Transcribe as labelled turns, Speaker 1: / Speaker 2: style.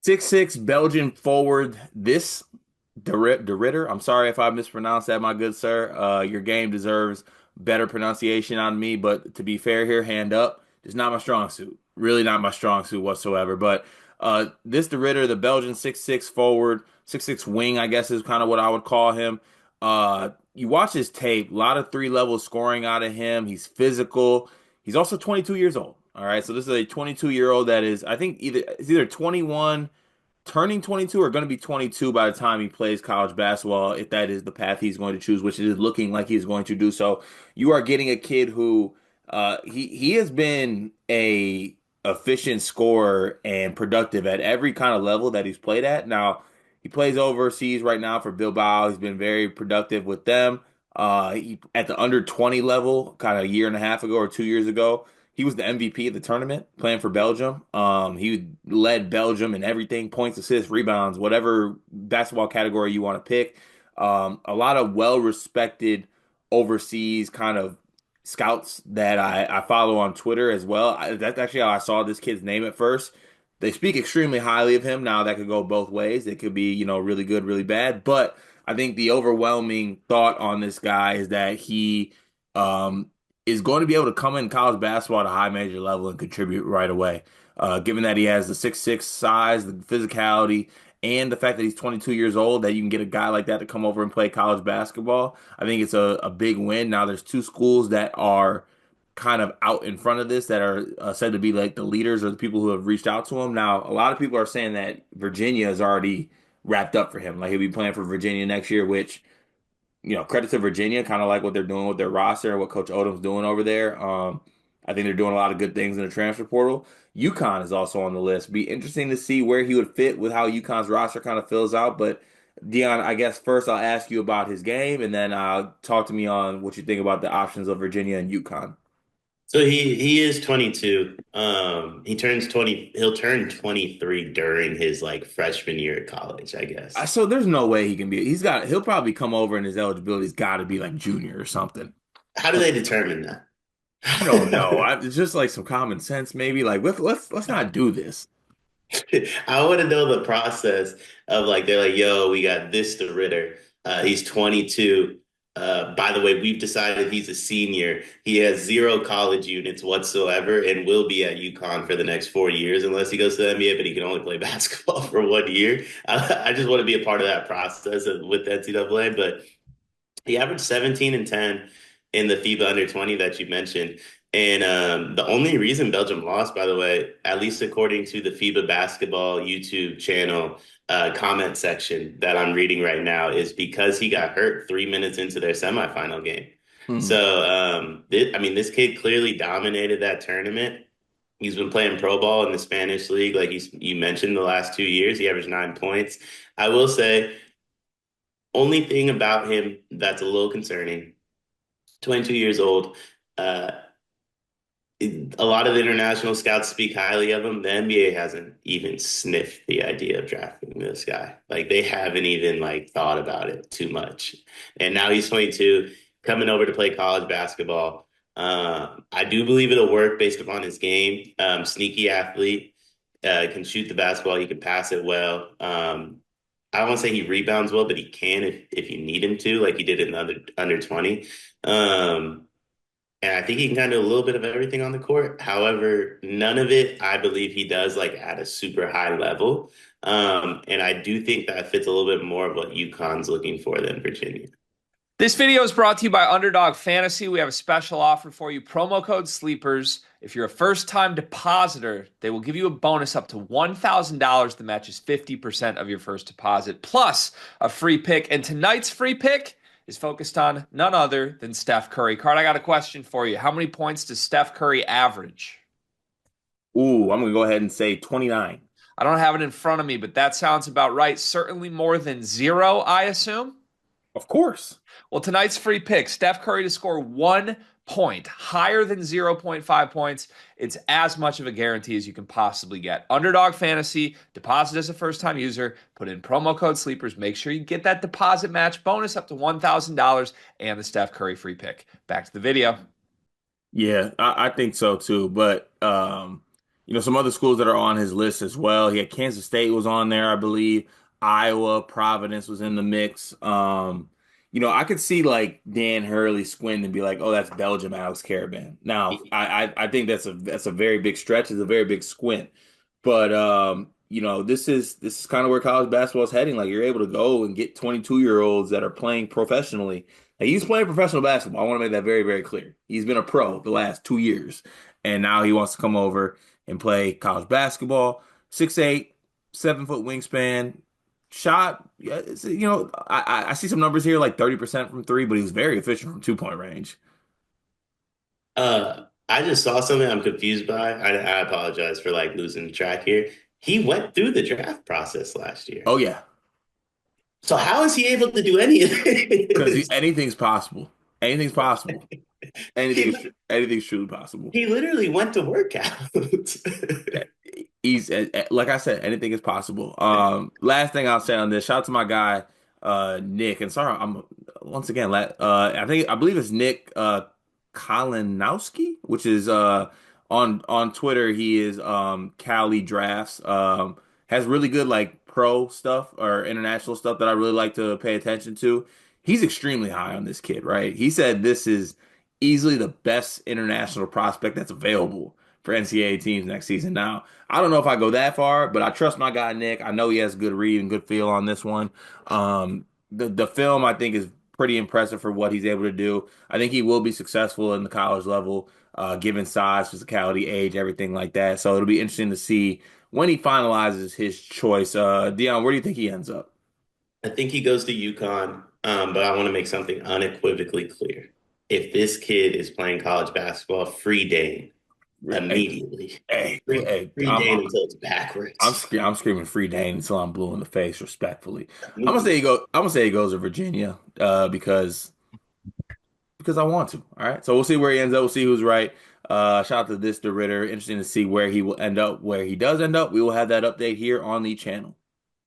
Speaker 1: 6'6" Belgian forward. This De Ridder. I'm sorry if I mispronounced that, my good sir. Your game deserves better pronunciation on me, but to be fair here, hand up. It's not my strong suit. Really not my strong suit whatsoever. But this De Ridder, the Belgian 6'6" forward, 6'6" wing, I guess is kind of what I would call him. You watch his tape, a lot of three-level scoring out of him. He's physical. He's also 22 years old. All right, so this is a 22-year-old that is, I think, either 21 turning 22 or going to be 22 by the time he plays college basketball, if that is the path he's going to choose, which it is looking like he's going to do so. You are getting a kid who he has been a efficient scorer and productive at every kind of level that he's played at. Now, he plays overseas right now for Bilbao. He's been very productive with them. At the under 20 level, kind of a year and a half ago or 2 years ago, he was the MVP of the tournament playing for Belgium. He led Belgium in everything, points, assists, rebounds, whatever basketball category you want to pick. A lot of well-respected overseas kind of scouts that I follow on Twitter as well. That's actually how I saw this kid's name at first. They speak extremely highly of him. Now that could go both ways. It could be, really good, really bad. But I think the overwhelming thought on this guy is that he um, is going to be able to come in college basketball at a high major level and contribute right away. Given that he has the 6'6" size, the physicality, and the fact that he's 22 years old, that you can get a guy like that to come over and play college basketball, I think it's a big win. Now, there's two schools that are kind of out in front of this that are said to be like the leaders or the people who have reached out to him. Now, a lot of people are saying that Virginia is already wrapped up for him. Like he'll be playing for Virginia next year, which credit to Virginia, kind of like what they're doing with their roster and what Coach Odom's doing over there. I think they're doing a lot of good things in the transfer portal. UConn is also on the list. Be interesting to see where he would fit with how UConn's roster kind of fills out. But Dion, I guess first I'll ask you about his game, and then talk to me on what you think about the options of Virginia and UConn.
Speaker 2: So he is 22. He'll turn 23 during his like freshman year at college, I guess.
Speaker 1: So there's no way he can be. He'll probably come over and his eligibility's got to be like junior or something.
Speaker 2: How do they determine that?
Speaker 1: I don't know. It's just like some common sense, maybe. Like let's not do this.
Speaker 2: I want to know the process of like they're like, yo, we got this the Ritter. He's 22. By the way, we've decided he's a senior. He has zero college units whatsoever and will be at UConn for the next 4 years unless he goes to the NBA, but he can only play basketball for 1 year. I just want to be a part of that process with NCAA. But he averaged 17 and 10 in the FIBA under 20 that you mentioned. And the only reason Belgium lost, by the way, at least according to the FIBA basketball YouTube channel comment section that I'm reading right now, is because he got hurt 3 minutes into their semifinal game.
Speaker 1: Hmm.
Speaker 2: So, I mean, this kid clearly dominated that tournament. He's been playing pro ball in the Spanish league, like you mentioned, the last 2 years. He averaged 9 points. I will say, only thing about him that's a little concerning, 22 years old. Uh, a lot of the international scouts speak highly of him. The NBA hasn't even sniffed the idea of drafting this guy. Like they haven't even like thought about it too much. And now he's 22, coming over to play college basketball. I do believe it'll work based upon his game. Sneaky athlete, can shoot the basketball. He can pass it well. I don't want to say he rebounds well, but he can if you need him to, like he did in the under 20. Um, and I think he can kind of do a little bit of everything on the court. However, none of it, I believe he does like at a super high level. And I do think that fits a little bit more of what UConn's looking for than Virginia.
Speaker 3: This video is brought to you by Underdog Fantasy. We have a special offer for you. Promo code SLEEPERS. If you're a first-time depositor, they will give you a bonus up to $1,000 that matches 50% of your first deposit, plus a free pick. And tonight's free pick is focused on none other than Steph Curry. Card, I got a question for you. How many points does Steph Curry average?
Speaker 1: Ooh, I'm gonna go ahead and say 29.
Speaker 3: I don't have it in front of me, but that sounds about right. Certainly more than zero, I assume.
Speaker 1: Of course.
Speaker 3: Well, tonight's free pick, Steph Curry to score 1 point, higher than zero point 0.5 points. It's as much of a guarantee as you can possibly get. Underdog Fantasy, deposit as a first-time user, put in promo code SLEEPERS. Make sure you get that deposit match bonus up to $1,000 and the Steph Curry free pick. Back to the video.
Speaker 1: Yeah, I think so too. But Some other schools that are on his list as well. He had Kansas State was on there, I believe. Iowa, Providence was in the mix. I could see like Dan Hurley squint and be like, "Oh, that's Belgium, Alex Caravan." Now, I think that's a very big stretch. It's a very big squint. But this is kind of where college basketball is heading. Like you're able to go and get 22-year-olds that are playing professionally. Like he's playing professional basketball. I want to make that very, very clear. He's been a pro the last 2 years, and now he wants to come over and play college basketball. 6'8", 7-foot wingspan. Shot, yeah, I see some numbers here like 30% from three, but he was very efficient from 2-point range.
Speaker 2: I just saw something I'm confused by. I apologize for like losing track here. He went through the draft process last year.
Speaker 1: Oh yeah,
Speaker 2: So how is he able to do any of
Speaker 1: because
Speaker 2: this?
Speaker 1: anything's possible. Anything's possible.
Speaker 2: He
Speaker 1: Anything's truly possible.
Speaker 2: he literally went to work out.
Speaker 1: He's like I said, anything is possible. Last thing I'll say on this, shout out to my guy, Nick, and sorry, I'm once again, I believe it's Nick Kalinowski, which is on Twitter. He is Cali Drafts. Has really good like pro stuff or international stuff that I really like to pay attention to. He's extremely high on this kid, right? He said this is easily the best international prospect that's available for NCAA teams next season. Now, I don't know if I go that far, but I trust my guy Nick. I know he has good read and good feel on this one. The film I think is pretty impressive for what he's able to do. I think he will be successful in the college level, given size, physicality, age, everything like that. So it'll be interesting to see when he finalizes his choice. Dion, where do you think he ends up?
Speaker 2: I think he goes to UConn, but I want to make something unequivocally clear. If this kid is playing college basketball, free Dane
Speaker 1: Hey,
Speaker 2: immediately.
Speaker 1: hey,
Speaker 2: Free Dane until it's backwards.
Speaker 1: I'm screaming free Dane until I'm blue in the face, respectfully. I'm gonna say he goes to Virginia, because I want to. All right. So we'll see where he ends up. We'll see who's right. Shout out to this De Ridder. Interesting to see where he will end up. Where he does end up, we will have that update here on the channel.